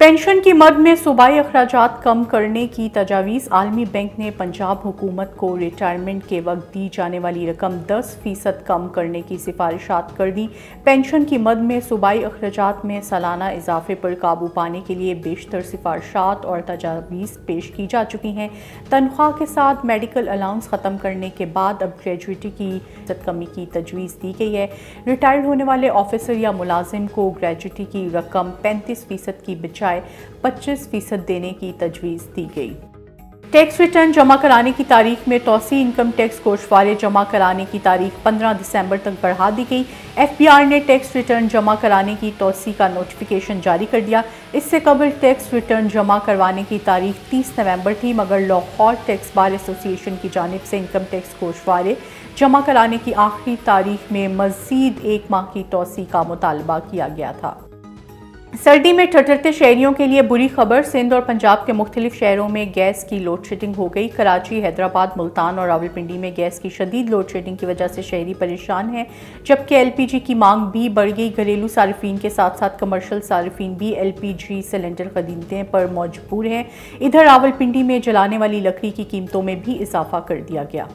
Pension की मद में सूबाई अखराजात कम करने की तजावीज़। आलमी बैंक ने पंजाब हुकूमत को रिटायरमेंट के वक्त दी जाने वाली रकम 10% कम करने की सिफारिशात कर दी। पेंशन की मद में सूबाई अखराजात में सालाना इजाफे पर काबू पाने के लिए बेशतर सिफारिशात और तजावीज़ पेश की जा चुकी हैं। तनख्वाह के साथ मेडिकल अलाउंस ख़त्म करने के बाद अब ग्रेजुएटी की कमी की तजवीज़ दी गई है। रिटायर्ड होने वाले ऑफिसर या मुलाजिम को ग्रेजुएटी की रकम 35% की बजाय 25% देने की तजवीज़ दी गई। टैक्स रिटर्न जमा कराने की तारीख में तौसी। इनकम टैक्स गोशवारे जमा कराने की तारीख 15 दिसंबर तक बढ़ा दी गई। FBR ने टैक्स रिटर्न जमा कराने की तौसी का नोटिफिकेशन जारी कर दिया। इससे कबल टैक्स रिटर्न जमा करवाने की तारीख 30 नवंबर थी, मगर लाहौर टैक्स बार एसोसिएशन की जानिब से इनकम टैक्स गोशवारे जमा कराने की आखिरी तारीख में मज़ीद एक माह की तौसी का मुतालबा किया गया था। सर्दी में ठठरते शहरियों के लिए बुरी खबर। सिंध और पंजाब के मुख्तलिफ शहरों में गैस की लोड शेडिंग हो गई। कराची, हैदराबाद, मुल्तान और रावलपिंडी में गैस की शदीद लोड शेडिंग की वजह से शहरी परेशान हैं, जबकि LPG की मांग भी बढ़ गई। घरेलू सार्फिन के साथ साथ कमर्शल सार्फिन भी LPG सिलेंडर खरीदने पर मजबूर हैं। इधर रावलपिंडी में जलाने वाली लकड़ी की कीमतों में भी इजाफा कर दिया गया।